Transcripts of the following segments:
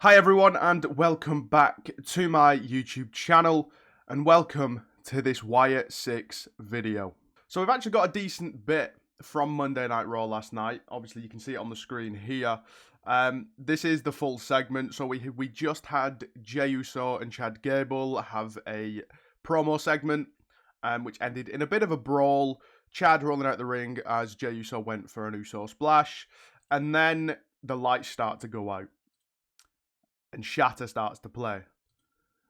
Hi everyone and welcome back to my YouTube channel and welcome to this WYATT 6 video. So we've actually got a decent bit from Monday Night Raw last night. Obviously you can see it on the screen here. This is the full segment. So we just had Jey Uso and Chad Gable have a promo segment which ended in a bit of a brawl. Chad rolling out the ring as Jey Uso went for an Uso splash, and then the lights start to go out and Shatter starts to play.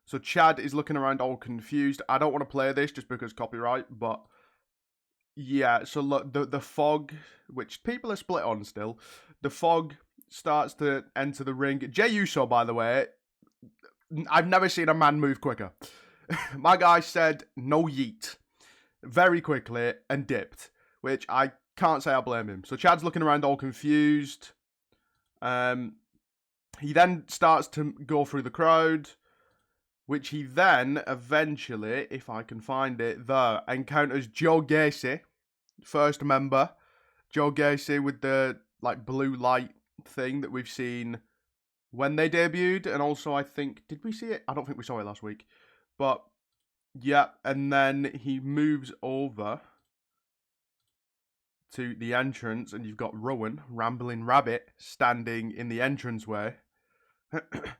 So Chad is looking around all confused. I don't want to play this just because copyright, but yeah, so look, the fog, which people are split on still, the fog starts to enter the ring. Jey Uso, by the way, I've never seen a man move quicker. My guy said no yeet very quickly and dipped, which I can't say I blame him. So Chad's looking around all confused. He then starts to go through the crowd, which he then eventually, if I can find it, there, encounters Joe Gacy, first member. Joe Gacy with the blue light thing that we've seen when they debuted, and also I think, did we see it? I don't think we saw it last week. But yeah, and then he moves over to the entrance, and you've got Rowan, Rambling Rabbit, standing in the entranceway.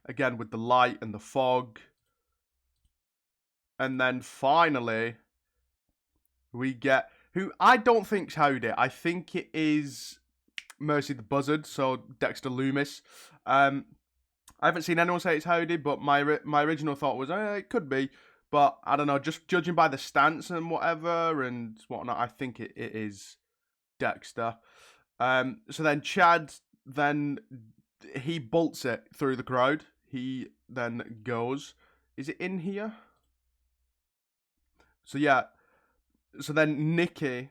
Again, with the light and the fog. And then finally, we get, who I don't think's Howdy. I think it is Mercy the Buzzard, so Dexter Loomis. I haven't seen anyone say it's Howdy, but my original thought was, it could be. But I don't know, just judging by the stance and whatever and whatnot, I think it is Dexter. So then Chad he bolts it through the crowd. He then goes. Is it in here? So yeah. So then Nikki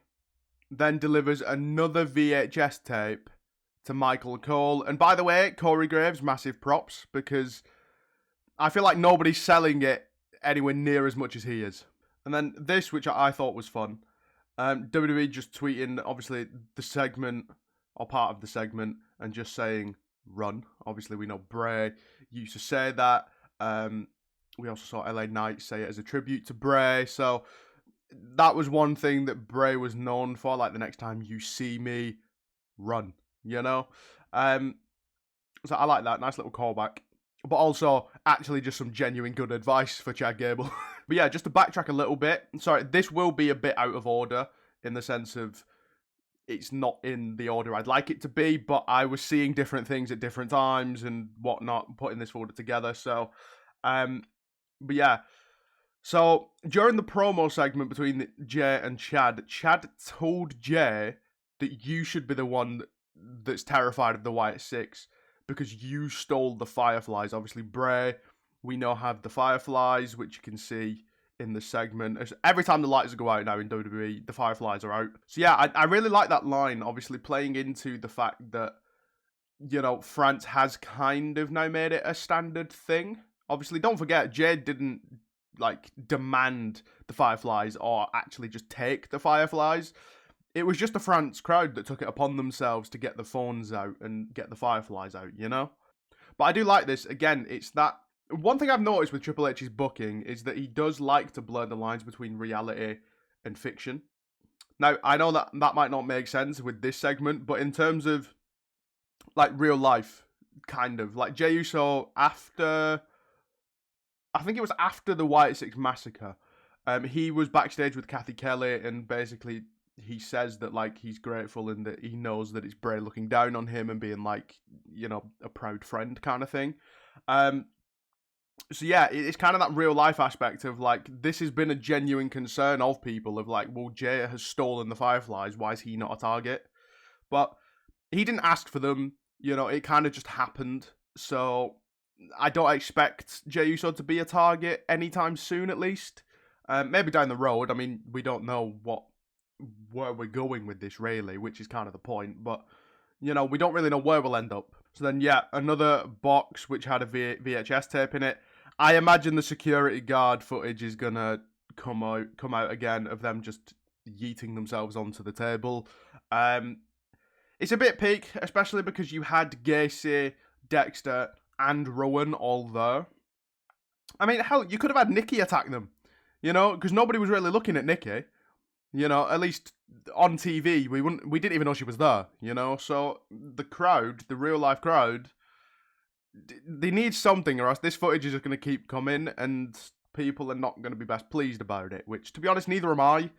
then delivers another VHS tape to Michael Cole. And by the way, Corey Graves, massive props, because I feel like nobody's selling it anywhere near as much as he is. And then this, which I thought was fun. WWE just tweeting, obviously, the segment, or part of the segment, and just saying, run. Obviously, we know Bray used to say that. We also saw LA Knight say it as a tribute to Bray. So that was one thing that Bray was known for. Like, the next time you see me, run. You know? So I like that. Nice little callback. But also, actually, just some genuine good advice for Chad Gable. But yeah, just to backtrack a little bit. Sorry, this will be a bit out of order in the sense of it's not in the order I'd like it to be, but I was seeing different things at different times and whatnot, putting this order together. So, but yeah. So, during the promo segment between Jey and Chad told Jey that you should be the one that's terrified of the WYATT 6 because you stole the fireflies. Obviously, Bray, we now have the fireflies, which you can see in the segment. Every time the lights go out now in WWE, the fireflies are out. So yeah, I really like that line, obviously playing into the fact that, you know, France has kind of now made it a standard thing. Obviously, don't forget, Jade didn't, demand the fireflies or actually just take the fireflies. It was just the France crowd that took it upon themselves to get the phones out and get the fireflies out, you know? But I do like this. Again, it's that... One thing I've noticed with Triple H's booking is that he does like to blur the lines between reality and fiction. Now, I know that might not make sense with this segment, but in terms of, real life, kind of. Like, Jey Uso, after... I think it was after the WYATT 6 massacre, he was backstage with Kathy Kelly, and basically he says that, he's grateful and that he knows that it's Bray looking down on him and being, a proud friend kind of thing. So yeah, it's kind of that real life aspect of, this has been a genuine concern of people of, well, Jey has stolen the fireflies, why is he not a target? But he didn't ask for them, it kind of just happened. So I don't expect Jey Uso to be a target anytime soon, at least. Maybe down the road. I mean, we don't know where we're going with this, really, which is kind of the point. But, we don't really know where we'll end up. So then, yeah, another box which had a VHS tape in it. I imagine the security guard footage is going to come out again of them just yeeting themselves onto the table. It's a bit peak, especially because you had Gacy, Dexter, and Rowan all there. I mean, hell, you could have had Nikki attack them, you know, because nobody was really looking at Nikki. You know, at least on TV, we didn't even know she was there. You know, so the crowd, the real life crowd, they need something, or else this footage is just going to keep coming, and people are not going to be best pleased about it. Which, to be honest, neither am I.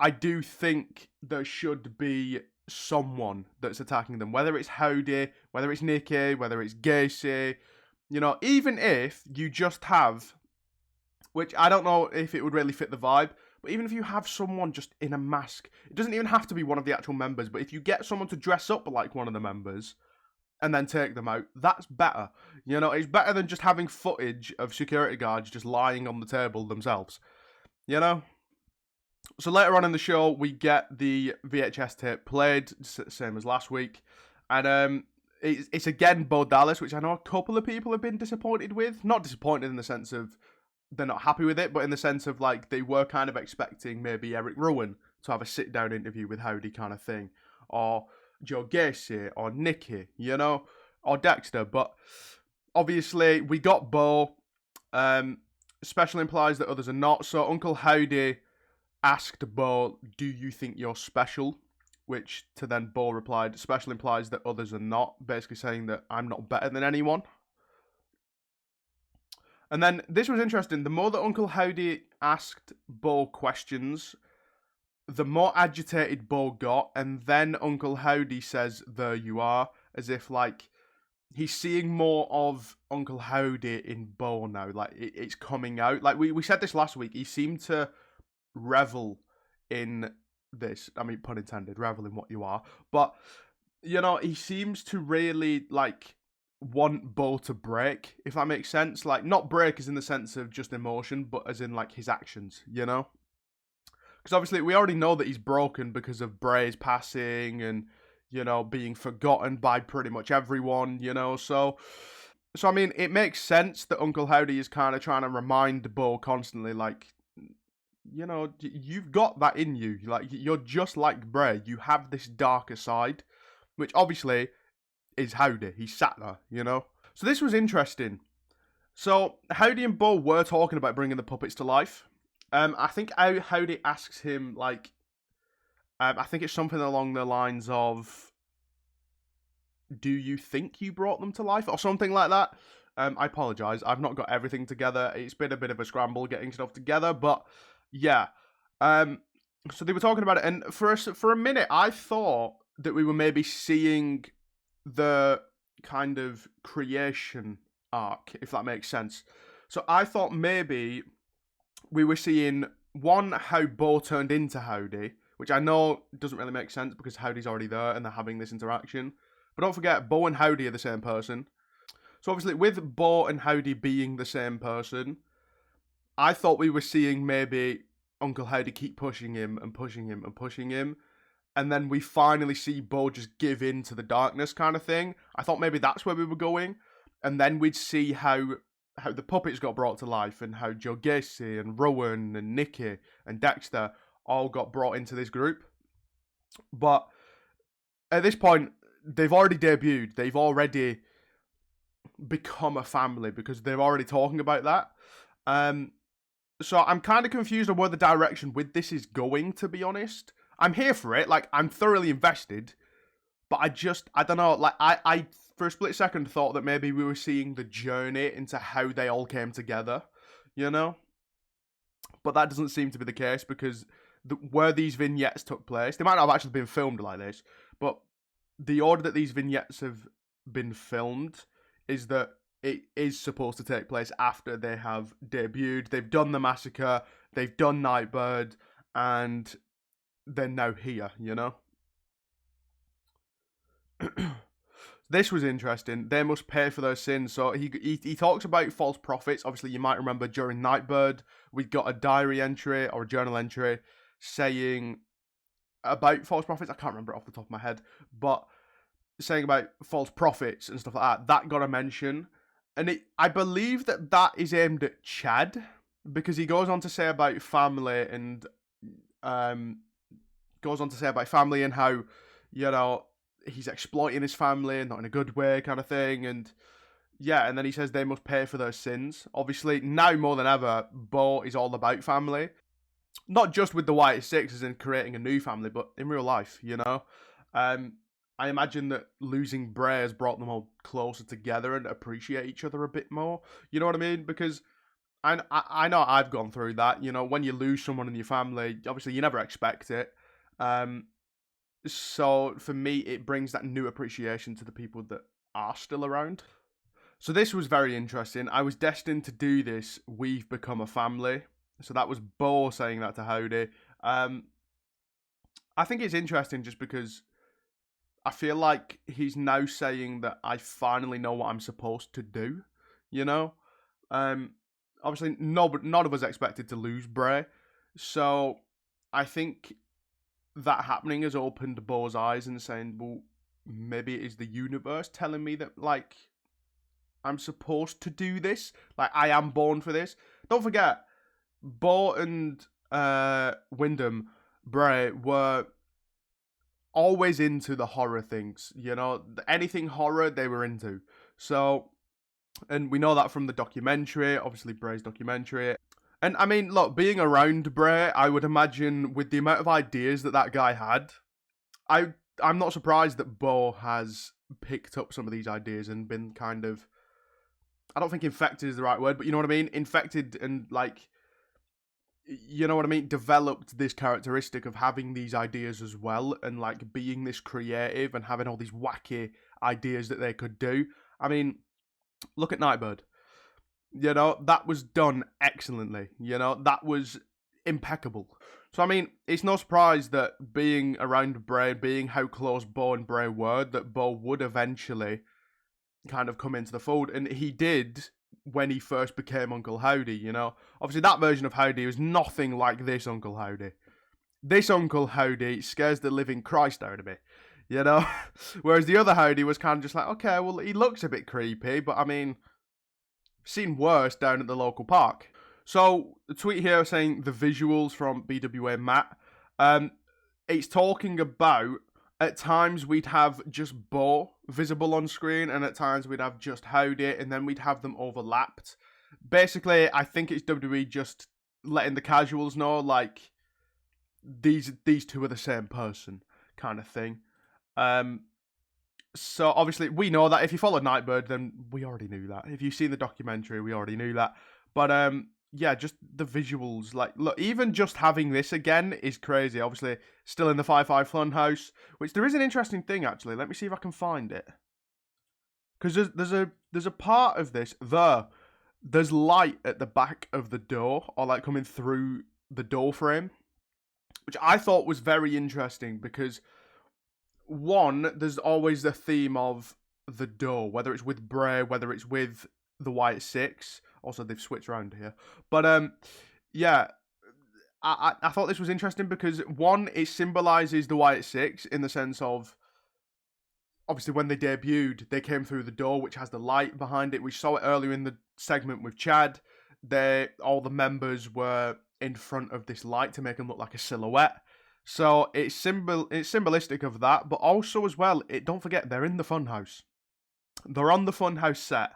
I do think there should be someone that's attacking them, whether it's Howdy, whether it's Nikki, whether it's Gacy. You know, even if you just have, which I don't know if it would really fit the vibe, but even if you have someone just in a mask, it doesn't even have to be one of the actual members, but if you get someone to dress up like one of the members and then take them out, that's better. You know, it's better than just having footage of security guards just lying on the table themselves. You know? So later on in the show, we get the VHS tape played, same as last week. And it's again Bo Dallas, which I know a couple of people have been disappointed with. Not disappointed in the sense of they're not happy with it, but in the sense of like they were kind of expecting maybe Eric Rowan to have a sit-down interview with Howdy kind of thing. Or Joe Gacy, or Nikki, you know, or Dexter. But obviously we got Bo. Special implies that others are not. So Uncle Howdy asked Bo, do you think you're special? Which to then Bo replied, special implies that others are not, basically saying that I'm not better than anyone. And then this was interesting. The more that Uncle Howdy asked Bo questions, the more agitated Bo got. And then Uncle Howdy says, there you are, as if like he's seeing more of Uncle Howdy in Bo now. Like it's coming out. Like we said this last week. He seemed to revel in this. I mean, pun intended, revel in what you are. But, you know, he seems to really, like, want Bo to break, if that makes sense. Like, not break as in the sense of just emotion, but as in, like, his actions, you know? Because obviously we already know that he's broken because of Bray's passing and, you know, being forgotten by pretty much everyone, you know? So I mean, it makes sense that Uncle Howdy is kind of trying to remind Bo constantly, like, you know, you've got that in you. Like, you're just like Bray. You have this darker side, which obviously is Howdy. He sat there, you know? So this was interesting. So Howdy and Bo were talking about bringing the puppets to life. I think Howdy asks him, like, I think it's something along the lines of, do you think you brought them to life? Or something like that. I apologise. I've not got everything together. It's been a bit of a scramble getting stuff together, but yeah. So they were talking about it, and for a minute, I thought that we were maybe seeing the kind of creation arc, if that makes sense. So I thought maybe we were seeing, one, how Bo turned into Howdy, which I know doesn't really make sense because Howdy's already there and they're having this interaction. But don't forget, Bo and Howdy are the same person. So obviously, with Bo and Howdy being the same person, I thought we were seeing maybe Uncle Howdy keep pushing him and pushing him and pushing him, and then we finally see Bo just give in to the darkness kind of thing. I thought maybe that's where we were going, and then we'd see how the puppets got brought to life and how Joe Gacy and Rowan and Nikki and Dexter all got brought into this group. But at this point, they've already debuted. They've already become a family because they're already talking about that. So I'm kind of confused on where the direction with this is going, to be honest. I'm here for it. Like, I'm thoroughly invested. But I don't know. Like, I for a split second thought that maybe we were seeing the journey into how they all came together, you know? But that doesn't seem to be the case because where these vignettes took place, they might not have actually been filmed like this, but the order that these vignettes have been filmed is that it is supposed to take place after they have debuted. They've done the massacre, they've done Nightbird, and they're now here, you know? This was interesting. They must pay for their sins. So he talks about false prophets. Obviously, you might remember during Nightbird, we got a diary entry or a journal entry saying about false prophets. I can't remember it off the top of my head, but saying about false prophets and stuff like that. That got a mention. And I believe that is aimed at Chad, because he goes on to say about family and how, you know, he's exploiting his family, not in a good way kind of thing. And yeah, and then he says they must pay for their sins. Obviously, now more than ever, Bo is all about family. Not just with the WYATT Six as in creating a new family, but in real life, you know? I imagine that losing Bray has brought them all closer together and appreciate each other a bit more. You know what I mean? Because I know I've gone through that. You know, when you lose someone in your family, obviously you never expect it. So for me, it brings that new appreciation to the people that are still around. So this was very interesting. I was destined to do this. We've become a family. So that was Bo saying that to Howdy. I think it's interesting just because I feel like he's now saying that I finally know what I'm supposed to do. You know, obviously none of us expected to lose Bray, so I think that happening has opened Bo's eyes and saying, well, maybe it is the universe telling me that like I'm supposed to do this. Like I am born for this. Don't forget, Bo and Wyndham Bray were always into the horror things, you know, anything horror they were into. So, and we know that from the documentary, obviously Bray's documentary. And I mean, look, being around Bray, I would imagine with the amount of ideas that guy had, I'm not surprised that Bo has picked up some of these ideas and been kind of, I don't think infected is the right word, but you know what I mean? Infected and like, you know what I mean? Developed this characteristic of having these ideas as well and like being this creative and having all these wacky ideas that they could do. I mean, look at Nightbird. You know, that was done excellently. You know, that was impeccable. So, I mean, it's no surprise that being around Bray, being how close Bo and Bray were, that Bo would eventually kind of come into the fold. And he did when he first became Uncle Howdy, you know. Obviously, that version of Howdy was nothing like this Uncle Howdy. This Uncle Howdy scares the living Christ out of me, you know. Whereas the other Howdy was kind of just like, okay, well, he looks a bit creepy, but I mean, seen worse down at the local park. So, the tweet here saying the visuals from BWA Matt. It's talking about at times we'd have just Bo visible on screen, and at times we'd have just Howdy, and then we'd have them overlapped. Basically, I think it's WWE just letting the casuals know, like, these two are the same person, kind of thing. So, obviously, we know that. If you followed Nightbird, then we already knew that. If you've seen the documentary, we already knew that. But, yeah, just the visuals. Like, look, even just having this again is crazy. Obviously, still in the Firefly Funhouse, which there is an interesting thing, actually. Let me see if I can find it. Because there's a part of this, there's light at the back of the door, or like coming through the door frame, which I thought was very interesting because, one, there's always the theme of the door, whether it's with Bray, whether it's with the WYATT Six. Also, they've switched around here. But, yeah, I thought this was interesting because, one, it symbolises the WYATT Six in the sense of, obviously, when they debuted, they came through the door, which has the light behind it. We saw it earlier in the segment with Chad. All the members were in front of this light to make them look like a silhouette. So it's symbolistic of that, but also as well, don't forget, they're in the Funhouse. They're on the Funhouse set.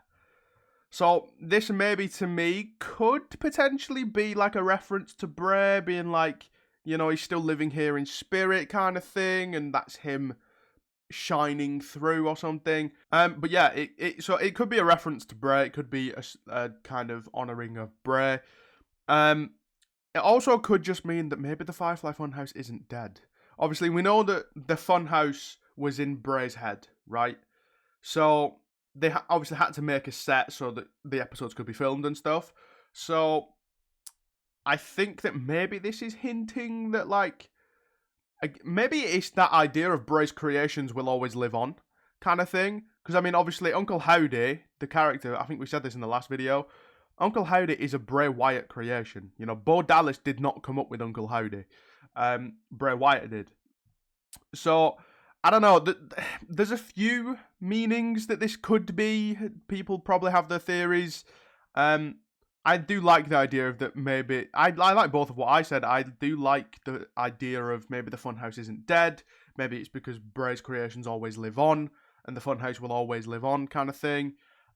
So this maybe to me could potentially be like a reference to Bray being like, you know, he's still living here in spirit kind of thing, and that's him shining through or something. But yeah, so it could be a reference to Bray. It could be a kind of honouring of Bray. It also could just mean that maybe the Firefly Funhouse isn't dead. Obviously, we know that the Funhouse was in Bray's head, right? So they obviously had to make a set so that the episodes could be filmed and stuff. So I think that maybe this is hinting that, like, maybe it's that idea of Bray's creations will always live on kind of thing. Because, I mean, obviously, Uncle Howdy, the character, I think we said this in the last video, Uncle Howdy is a Bray Wyatt creation. You know, Bo Dallas did not come up with Uncle Howdy. Bray Wyatt did. So I don't know. There's a few meanings that this could be. People probably have their theories. I do like the idea of that maybe... I like both of what I said. I do like the idea of maybe the Funhouse isn't dead. Maybe it's because Bray's creations always live on, and the Funhouse will always live on kind of thing.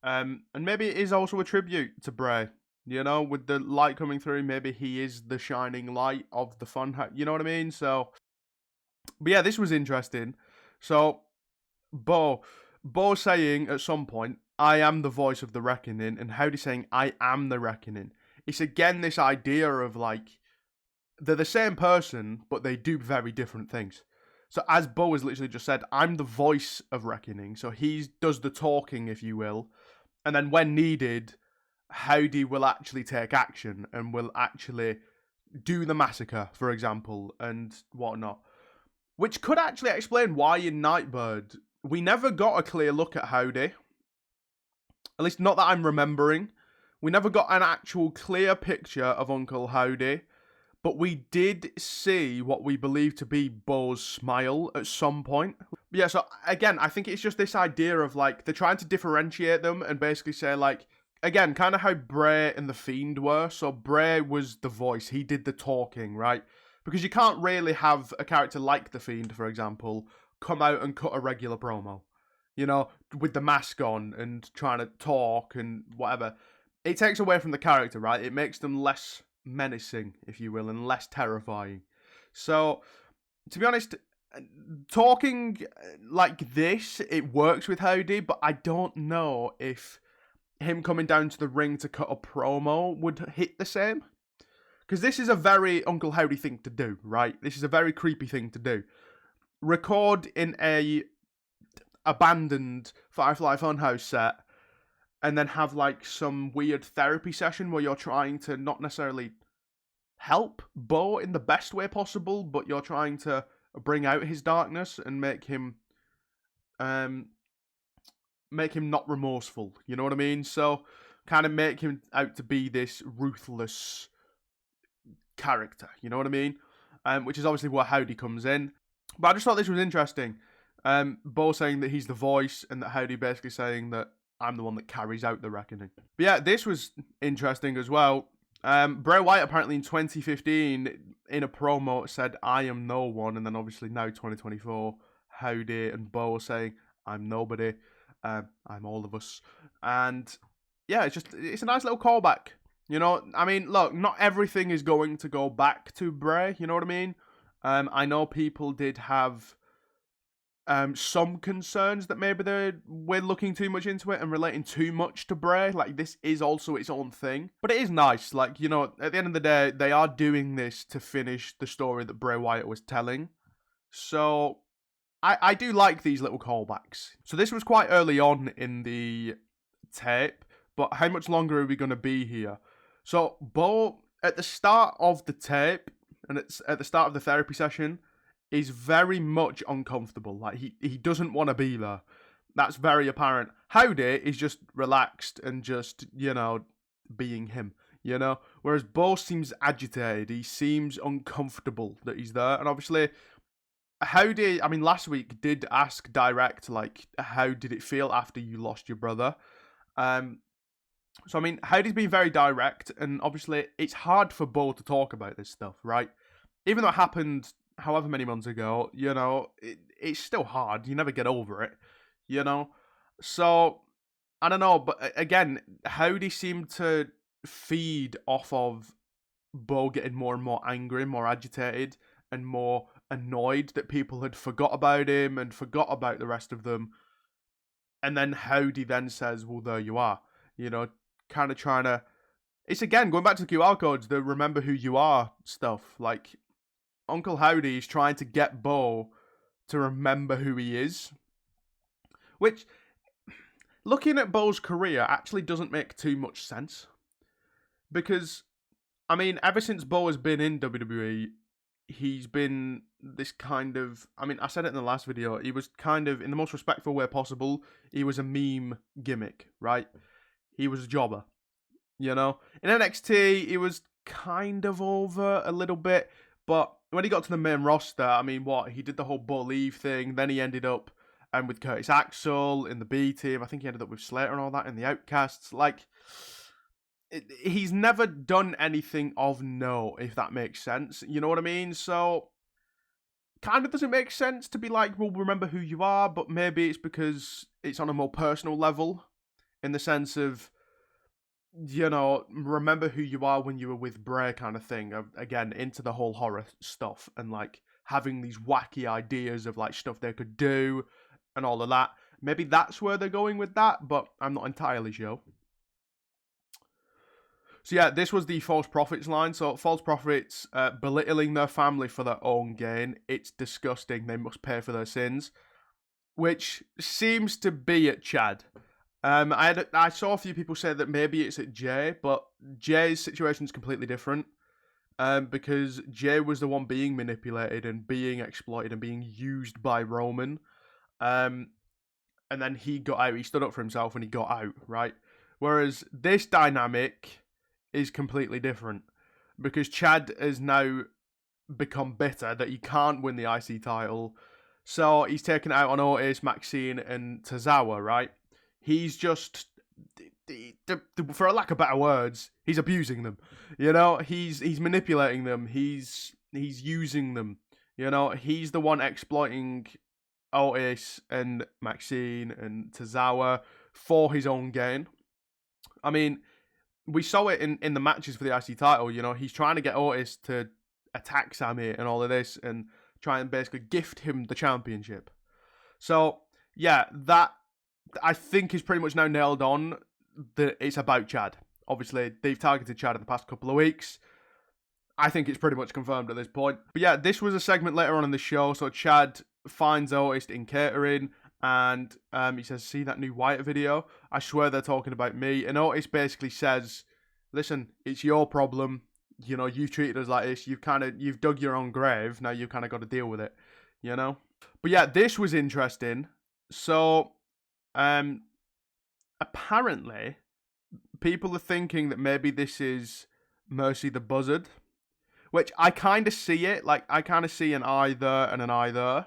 And maybe it is also a tribute to Bray. You know, with the light coming through, maybe he is the shining light of the fun. You know what I mean? So, but yeah, this was interesting. So, Bo saying at some point, "I am the voice of the reckoning," and Howdy saying, "I am the reckoning." It's again this idea of like they're the same person, but they do very different things. So as Bo has literally just said, I'm the voice of reckoning. So he does the talking, if you will, and then when needed, Howdy will actually take action and will actually do the massacre, for example, and whatnot. Which could actually explain why in Nightbird we never got a clear look at Howdy. At least not that I'm remembering. We never got an actual clear picture of Uncle Howdy. But we did see what we believe to be Bo's smile at some point. But yeah, so again, I think it's just this idea of like, they're trying to differentiate them and basically say like, again, kind of how Bray and the Fiend were. So Bray was the voice, he did the talking, right? Because you can't really have a character like the Fiend, for example, come out and cut a regular promo. You know, with the mask on and trying to talk and whatever. It takes away from the character, right? It makes them less menacing, if you will, and less terrifying. So, to be honest, talking like this, it works with Howdy, but I don't know if him coming down to the ring to cut a promo would hit the same. Because this is a very Uncle Howdy thing to do, right? This is a very creepy thing to do. Record in a abandoned Firefly Funhouse set and then have like some weird therapy session where you're trying to not necessarily help Bo in the best way possible, but you're trying to bring out his darkness and make him not remorseful. You know what I mean? So kind of make him out to be this ruthless character. You know what I mean? Which is obviously where Howdy comes in. But I just thought this was interesting. Bo saying that he's the voice, and that Howdy basically saying that I'm the one that carries out the reckoning. But yeah, this was interesting as well. Bray Wyatt apparently in 2015 in a promo said, "I am no one," and then obviously now 2024, Howdy and Bo saying, "I'm nobody, I'm all of us," and yeah, it's a nice little callback. You know, I mean, look, not everything is going to go back to Bray. You know what I mean? I know people did have some concerns that maybe we're looking too much into it and relating too much to Bray. Like, this is also its own thing. But it is nice. Like, you know, at the end of the day, they are doing this to finish the story that Bray Wyatt was telling. So, I do like these little callbacks. So this was quite early on in the tape, but how much longer are we going to be here? So, Bo, at the start of the tape, and it's at the start of the therapy session, is very much uncomfortable. Like, he doesn't want to be there. That's very apparent. Howdy is just relaxed and just, you know, being him, you know? Whereas Bo seems agitated. He seems uncomfortable that he's there. And obviously, Howdy, I mean, last week did ask direct, like, how did it feel after you lost your brother? So, I mean, Howdy's been very direct, and obviously it's hard for Bo to talk about this stuff, right? Even though it happened however many months ago, you know, it's still hard. You never get over it, you know? So, I don't know, but again, Howdy seemed to feed off of Bo getting more and more angry, more agitated, and more annoyed that people had forgot about him and forgot about the rest of them. And then Howdy then says, well, there you are, you know, kind of trying to... It's again, going back to the QR codes, the remember who you are stuff, like... Uncle Howdy is trying to get Bo to remember who he is. Which, looking at Bo's career, actually doesn't make too much sense. Because, I mean, ever since Bo has been in WWE, he's been this kind of... I mean, I said it in the last video, he was kind of, in the most respectful way possible, he was a meme gimmick, right? He was a jobber, you know? In NXT, he was kind of over a little bit, but when he got to the main roster, I mean, what? He did the whole Bo Leave thing. Then he ended up with Curtis Axel in the B team. I think he ended up with Slater and all that in the Outcasts. Like, he's never done anything of note, if that makes sense. You know what I mean? So, kind of doesn't make sense to be like, well, remember who you are, but maybe it's because it's on a more personal level in the sense of, you know, remember who you are when you were with Bray kind of thing. Again, into the whole horror stuff and like having these wacky ideas of like stuff they could do and all of that. Maybe that's where they're going with that, but I'm not entirely sure. So yeah, this was the false prophets line. So false prophets belittling their family for their own gain. It's disgusting. They must pay for their sins, which seems to be at Chad. I saw a few people say that maybe it's at Jay, but Jay's situation is completely different. Because Jay was the one being manipulated and being exploited and being used by Roman. And then he got out. He stood up for himself and he got out, right? Whereas this dynamic is completely different because Chad has now become bitter that he can't win the IC title. So he's taken it out on Otis, Maxine, and Tozawa, right? He's just, for a lack of better words, he's abusing them. You know, he's manipulating them. He's using them. You know, he's the one exploiting Otis and Maxine and Tozawa for his own gain. I mean, we saw it in the matches for the IC title. You know, he's trying to get Otis to attack Sammy and all of this and try and basically gift him the championship. So, yeah, that I think is pretty much now nailed on that it's about Chad. Obviously, they've targeted Chad in the past couple of weeks. I think it's pretty much confirmed at this point. But yeah, this was a segment later on in the show. So Chad finds Otis in catering and he says, see that new WYATT video? I swear they're talking about me. And Otis basically says, listen, it's your problem. You know, you've treated us like this. You've dug your own grave. Now you've kind of got to deal with it, you know? But yeah, this was interesting. So, apparently, people are thinking that maybe this is Mercy the Buzzard, which I kind of see it. Like, I kind of see an eye there and an eye there.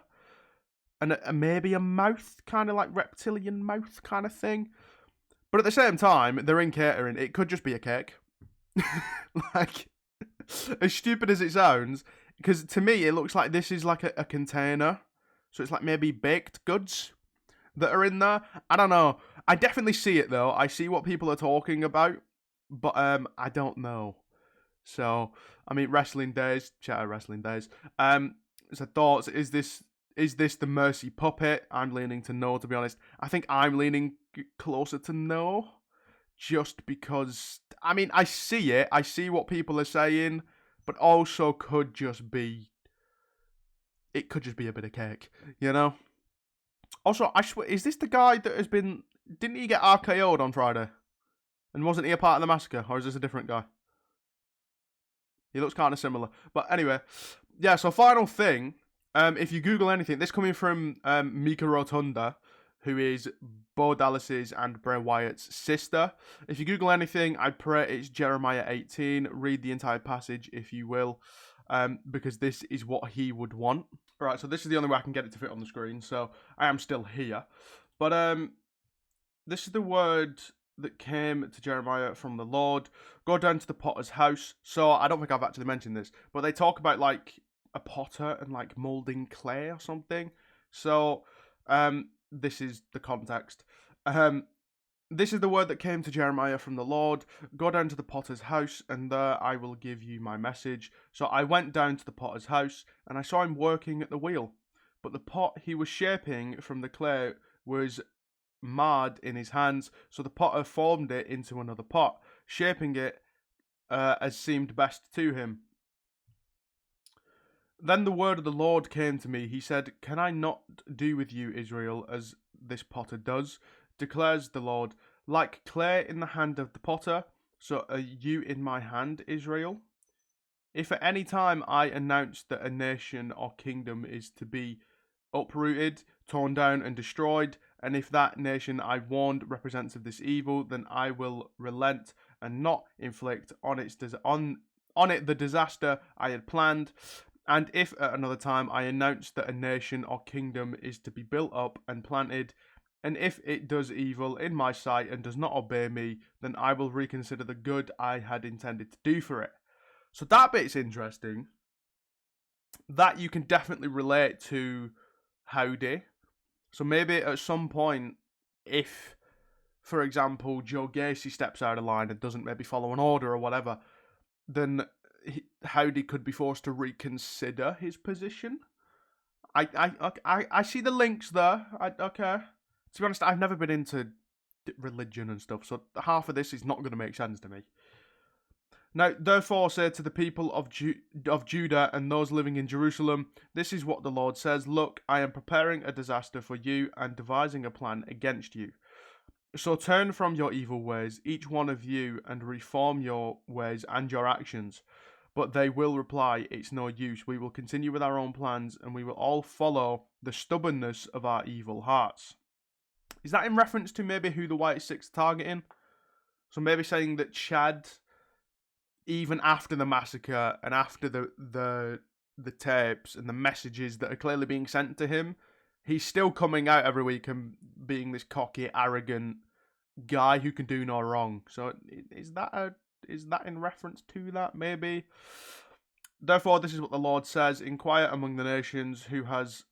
And maybe a mouth, kind of like reptilian mouth kind of thing. But at the same time, they're in catering. It could just be a cake. Like, as stupid as it sounds, because to me, it looks like this is like a container. So it's like maybe baked goods that are in there. I don't know. I definitely see it, though. I see what people are talking about. But I don't know. So, I mean, wrestling days. Shout out wrestling days. So thoughts, is this the Mercy puppet? I'm leaning to no, to be honest. I think I'm leaning closer to no. Just because, I mean, I see it. I see what people are saying. But also could just be, it could just be a bit of cake, you know? Also, I swear, is this the guy that has been, didn't he get RKO'd on Friday? And wasn't he a part of the massacre? Or is this a different guy? He looks kind of similar. But anyway, yeah, so final thing, if you Google anything, this coming from Mika Rotunda, who is Bo Dallas's and Bray Wyatt's sister. If you Google anything, I'd pray it's Jeremiah 18. Read the entire passage, if you will, because this is what he would want. All right, so this is the only way I can get it to fit on the screen, so I am still here. But this is the word that came to Jeremiah from the Lord. Go down to the potter's house. So I don't think I've actually mentioned this, but they talk about like a potter and like molding clay or something. So this is the context. This is the word that came to Jeremiah from the Lord. Go down to the potter's house, and there I will give you my message. So I went down to the potter's house, and I saw him working at the wheel. But the pot he was shaping from the clay was marred in his hands, so the potter formed it into another pot, shaping it as seemed best to him. Then the word of the Lord came to me. He said, can I not do with you, Israel, as this potter does? Declares the Lord. Like clay in the hand of the potter, so are you in my hand, Israel? If at any time I announce that a nation or kingdom is to be uprooted, torn down and destroyed, and if that nation I warned represents of this evil, then I will relent and not inflict on it the disaster I had planned. And if at another time I announce that a nation or kingdom is to be built up and planted, and if it does evil in my sight and does not obey me, then I will reconsider the good I had intended to do for it. So that bit's interesting. That you can definitely relate to Howdy. So maybe at some point, if for example, Joe Gacy steps out of line and doesn't maybe follow an order or whatever, then Howdy could be forced to reconsider his position. I see the links there. Okay. To be honest, I've never been into religion and stuff, so half of this is not going to make sense to me. Now, therefore, say to the people of Judah and those living in Jerusalem, this is what the Lord says. Look, I am preparing a disaster for you and devising a plan against you. So turn from your evil ways, each one of you, and reform your ways and your actions. But they will reply, it's no use. We will continue with our own plans, and we will all follow the stubbornness of our evil hearts. Is that in reference to maybe who the White Six are targeting? So maybe saying that Chad, even after the massacre and after the tapes and the messages that are clearly being sent to him, he's still coming out every week and being this cocky, arrogant guy who can do no wrong. So is that in reference to that? Maybe. Therefore, this is what the Lord says: inquire among the nations who has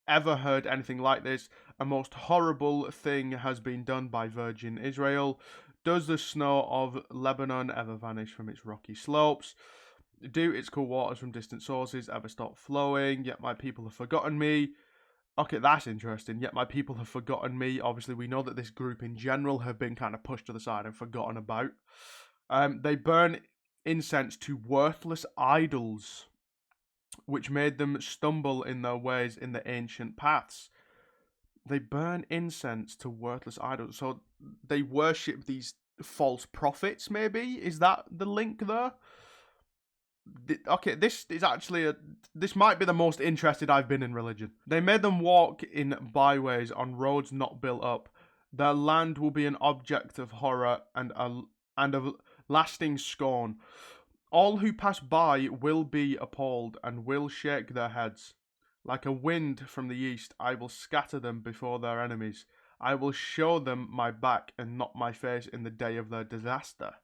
ever heard anything like this. A most horrible thing has been done by Virgin Israel. Does the snow of Lebanon ever vanish from its rocky slopes? Do its cool waters from distant sources ever stop flowing? Yet my people have forgotten me. Okay, that's interesting. Yet my people have forgotten me. Obviously, we know that this group in general have been kind of pushed to the side and forgotten about. They burn incense to worthless idols, which made them stumble in their ways in the ancient paths. They burn incense to worthless idols. So they worship these false prophets, maybe? Is that the link there? Okay, this might be the most interested I've been in religion. They made them walk in byways on roads not built up. Their land will be an object of horror and of lasting scorn. All who pass by will be appalled and will shake their heads. Like a wind from the east, I will scatter them before their enemies. I will show them my back and not my face in the day of their disaster.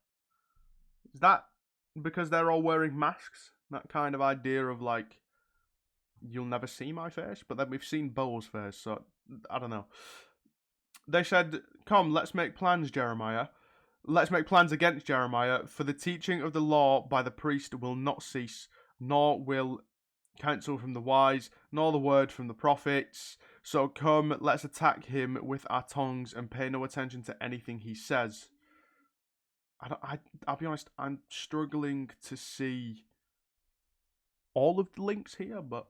Is that because they're all wearing masks? That kind of idea of like, you'll never see my face? But then we've seen Bo's face, so I don't know. They said, come, let's make plans, Jeremiah. Let's make plans against Jeremiah, for the teaching of the law by the priest will not cease, nor will counsel from the wise, nor the word from the prophets. So come, let's attack him with our tongues and pay no attention to anything he says. I'll be honest, I'm struggling to see all of the links here, but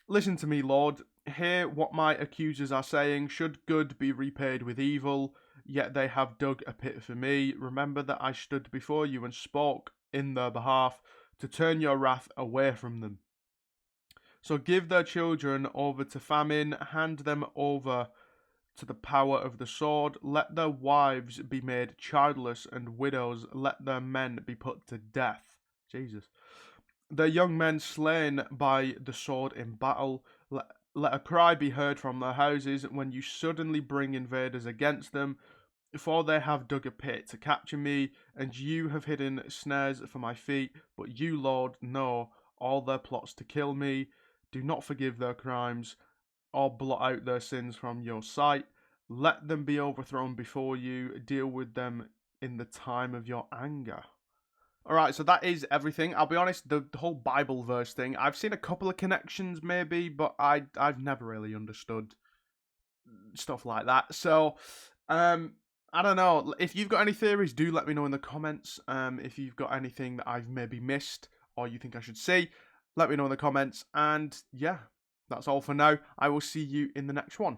listen to me, Lord. Hear what my accusers are saying. Should good be repaid with evil? Yet they have dug a pit for me. Remember that I stood before you and spoke in their behalf to turn your wrath away from them. So give their children over to famine, hand them over to the power of the sword. Let their wives be made childless and widows. Let their men be put to death. Jesus. Their young men slain by the sword in battle. Let a cry be heard from their houses when you suddenly bring invaders against them. For they have dug a pit to capture me, and you have hidden snares for my feet. But you, Lord, know all their plots to kill me. Do not forgive their crimes, or blot out their sins from your sight. Let them be overthrown before you. Deal with them in the time of your anger. Alright, so that is everything. I'll be honest, the whole Bible verse thing, I've seen a couple of connections maybe, but I've never really understood stuff like that. So, I don't know. If you've got any theories, do let me know in the comments. If you've got anything that I've maybe missed or you think I should see, let me know in the comments. And yeah, that's all for now. I will see you in the next one.